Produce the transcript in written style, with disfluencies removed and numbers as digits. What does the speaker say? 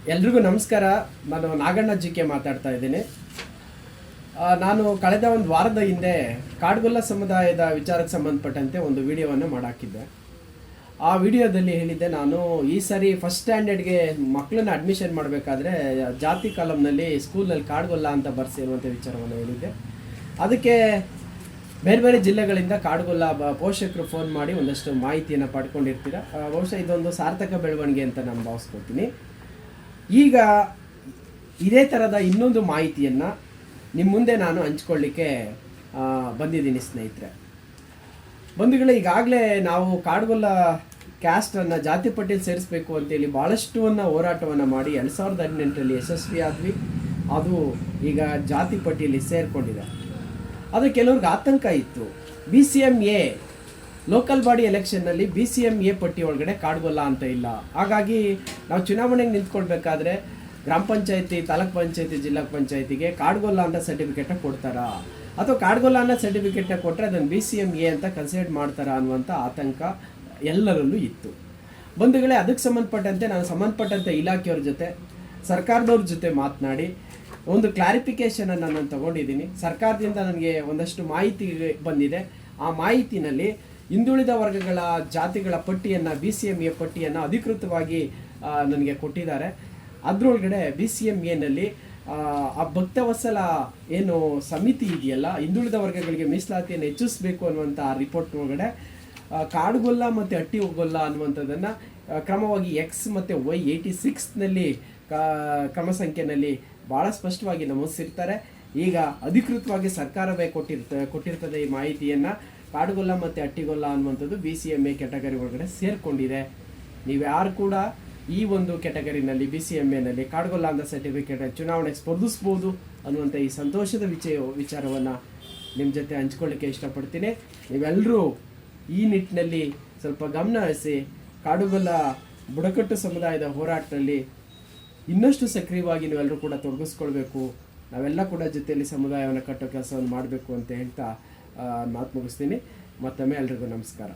ಎಲ್ರಿಗೂ ನಮಸ್ಕಾರ. ನಾನು ನಾಗಣ್ಣ ಜಿಕೆ ಮಾತಾಡ್ತಾ ಇದ್ದೀನಿ. ನಾನು ಕಳೆದ ಒಂದು ವಾರದ ಹಿಂದೆ ಕಾಡ್ಗೊಲ್ಲ ಸಮುದಾಯದ ವಿಚಾರಕ್ಕೆ ಸಂಬಂಧಪಟ್ಟಂತೆ ಒಂದು ವಿಡಿಯೋವನ್ನು ಮಾಡಾಕಿದ್ದೆ. ಆ ವಿಡಿಯೋದಲ್ಲಿ ಹೇಳಿದ್ದೆ, ನಾನು ಈ ಸರಿ ಫಸ್ಟ್ ಸ್ಟ್ಯಾಂಡರ್ಡ್ಗೆ ಮಕ್ಕಳನ್ನ ಅಡ್ಮಿಷನ್ ಮಾಡಬೇಕಾದ್ರೆ ಜಾತಿ ಕಾಲಮ್ನಲ್ಲಿ ಸ್ಕೂಲಲ್ಲಿ ಕಾಡ್ಗೊಲ್ಲ ಅಂತ ಬರ್ಸಿ ಅನ್ನುವಂಥ ವಿಚಾರವನ್ನು ಹೇಳಿದ್ದೆ. ಅದಕ್ಕೆ ಬೇರೆ ಬೇರೆ ಜಿಲ್ಲೆಗಳಿಂದ ಕಾಡ್ಗೊಲ್ಲ ಪೋಷಕರು ಫೋನ್ ಮಾಡಿ ಒಂದಷ್ಟು ಮಾಹಿತಿಯನ್ನು ಪಡ್ಕೊಂಡಿರ್ತೀರ. ಬಹುಶಃ ಇದೊಂದು ಸಾರ್ಥಕ ಬೆಳವಣಿಗೆ ಅಂತ ನಾನು ಭಾವಿಸ್ಕೊತೀನಿ. ಈಗ ಇದೇ ಥರದ ಇನ್ನೊಂದು ಮಾಹಿತಿಯನ್ನು ನಿಮ್ಮ ಮುಂದೆ ನಾನು ಹಂಚ್ಕೊಳ್ಳಿಕ್ಕೆ ಬಂದಿದ್ದೀನಿ ಸ್ನೇಹಿತರೆ. ಬಂಧುಗಳೇ, ಈಗಾಗಲೇ ನಾವು ಕಾಡ್ಗೊಲ್ಲ ಕ್ಯಾಸ್ಟನ್ನು ಜಾತಿ ಪಟ್ಟಿಯಲ್ಲಿ ಸೇರಿಸಬೇಕು ಅಂತೇಳಿ ಭಾಳಷ್ಟುವನ್ನು ಹೋರಾಟವನ್ನು ಮಾಡಿ 2018ರಲ್ಲಿ ಯಶಸ್ವಿ ಆದ್ವಿ. ಅದು ಈಗ ಜಾತಿ ಪಟ್ಟಿಯಲ್ಲಿ ಸೇರಿಕೊಂಡಿದೆ. ಅದು ಕೆಲವ್ರಿಗೆ ಆತಂಕ ಇತ್ತು. BCMA ಲೋಕಲ್ ಬಾಡಿ ಎಲೆಕ್ಷನ್ನಲ್ಲಿ BCMA ಪಟ್ಟಿ ಒಳಗಡೆ ಕಾಡ್ಗೊಲ್ಲ ಅಂತ ಇಲ್ಲ. ಹಾಗಾಗಿ ನಾವು ಚುನಾವಣೆಗೆ ನಿಂತ್ಕೊಳ್ಬೇಕಾದ್ರೆ ಗ್ರಾಮ ಪಂಚಾಯತಿ, ತಾಲೂಕ್ ಪಂಚಾಯತಿ, ಜಿಲ್ಲಾ ಪಂಚಾಯತಿಗೆ ಕಾಡ್ಗೊಲ್ಲ ಅಂತ ಸರ್ಟಿಫಿಕೇಟ ಕೊಡ್ತಾರಾ, ಅಥವಾ ಕಾಡ್ಗೊಲ್ಲ ಅನ್ನೋ ಸರ್ಟಿಫಿಕೇಟ ಕೊಟ್ಟರೆ ಅದನ್ನು BCMA ಅಂತ ಕನ್ಸಿಡರ್ ಮಾಡ್ತಾರಾ ಅನ್ನುವಂಥ ಆತಂಕ ಎಲ್ಲರಲ್ಲೂ ಇತ್ತು. ಬಂಧುಗಳೇ, ಅದಕ್ಕೆ ಸಂಬಂಧಪಟ್ಟಂತೆ ನಾನು ಸಂಬಂಧಪಟ್ಟಂಥ ಇಲಾಖೆಯವ್ರ ಜೊತೆ, ಸರ್ಕಾರದವ್ರ ಜೊತೆ ಮಾತನಾಡಿ ಒಂದು ಕ್ಲಾರಿಫಿಕೇಷನನ್ನು ನಾನು ತಗೊಂಡಿದ್ದೀನಿ. ಸರ್ಕಾರದಿಂದ ನನಗೆ ಒಂದಷ್ಟು ಮಾಹಿತಿ ಬಂದಿದೆ. ಆ ಮಾಹಿತಿನಲ್ಲಿ ಹಿಂದುಳಿದ ವರ್ಗಗಳ ಜಾತಿಗಳ ಪಟ್ಟಿಯನ್ನು, BCMA ಪಟ್ಟಿಯನ್ನು ಅಧಿಕೃತವಾಗಿ ನನಗೆ ಕೊಟ್ಟಿದ್ದಾರೆ. ಅದರೊಳಗಡೆ BCMAನಲ್ಲಿ ಆ ಭಕ್ತವತ್ಸಲ ಏನು ಸಮಿತಿ ಇದೆಯಲ್ಲ, ಹಿಂದುಳಿದ ವರ್ಗಗಳಿಗೆ ಮೀಸಲಾತಿಯನ್ನು ಹೆಚ್ಚಿಸಬೇಕು ಅನ್ನುವಂಥ ಆ ರಿಪೋರ್ಟ್ ಒಳಗಡೆ ಕಾಡ್ಗೊಲ್ಲ ಮತ್ತು ಹಟ್ಟಿಗೊಲ್ಲ ಅನ್ನುವಂಥದ್ದನ್ನು ಕ್ರಮವಾಗಿ X ಮತ್ತು Y 86ನಲ್ಲಿ ಕ್ರಮ ಸಂಖ್ಯೆಯಲ್ಲಿ ಭಾಳ ಸ್ಪಷ್ಟವಾಗಿ ನಮೂದಿಸಿರ್ತಾರೆ. ಈಗ ಅಧಿಕೃತವಾಗಿ ಸರ್ಕಾರವೇ ಕೊಟ್ಟಿರ್ತದೆ ಈ ಮಾಹಿತಿಯನ್ನು. ಕಾಡ್ಗೊಲ್ಲ ಮತ್ತು ಹಟ್ಟಿಗೊಲ್ಲ ಅನ್ನುವಂಥದ್ದು BCMA ಕ್ಯಾಟಗರಿ ಒಳಗಡೆ ಸೇರಿಕೊಂಡಿದೆ. ನೀವು ಯಾರು ಕೂಡ ಈ ಒಂದು ಕ್ಯಾಟಗರಿನಲ್ಲಿ BCMAನಲ್ಲಿ ಕಾಡ್ಗೊಲ್ಲ ಅಂತ ಸರ್ಟಿಫಿಕೇಟ್ ಚುನಾವಣೆಗೆ ಸ್ಪರ್ಧಿಸ್ಬೋದು ಅನ್ನುವಂಥ ಈ ಸಂತೋಷದ ವಿಚಾರವನ್ನು ನಿಮ್ಮ ಜೊತೆ ಹಂಚ್ಕೊಳ್ಳಿಕ್ಕೆ ಇಷ್ಟಪಡ್ತೀನಿ. ನೀವೆಲ್ಲರೂ ಈ ನಿಟ್ಟಿನಲ್ಲಿ ಸ್ವಲ್ಪ ಗಮನ ಹರಿಸಿ ಕಾಡುಗೊಲ್ಲ ಬುಡಕಟ್ಟು ಸಮುದಾಯದ ಹೋರಾಟದಲ್ಲಿ ಇನ್ನಷ್ಟು ಸಕ್ರಿಯವಾಗಿ ನೀವೆಲ್ಲರೂ ಕೂಡ ತೊಡಗಿಸ್ಕೊಳ್ಬೇಕು. ನಾವೆಲ್ಲ ಕೂಡ ಜೊತೆಯಲ್ಲಿ ಸಮುದಾಯವನ್ನು ಕಟ್ಟೋ ಕೆಲಸವನ್ನು ಮಾಡಬೇಕು ಅಂತ ಹೇಳ್ತಾ ಮಾತು ಮುಗಿಸ್ತೀನಿ. ಮತ್ತೊಮ್ಮೆ ಎಲ್ರಿಗೂ ನಮಸ್ಕಾರ.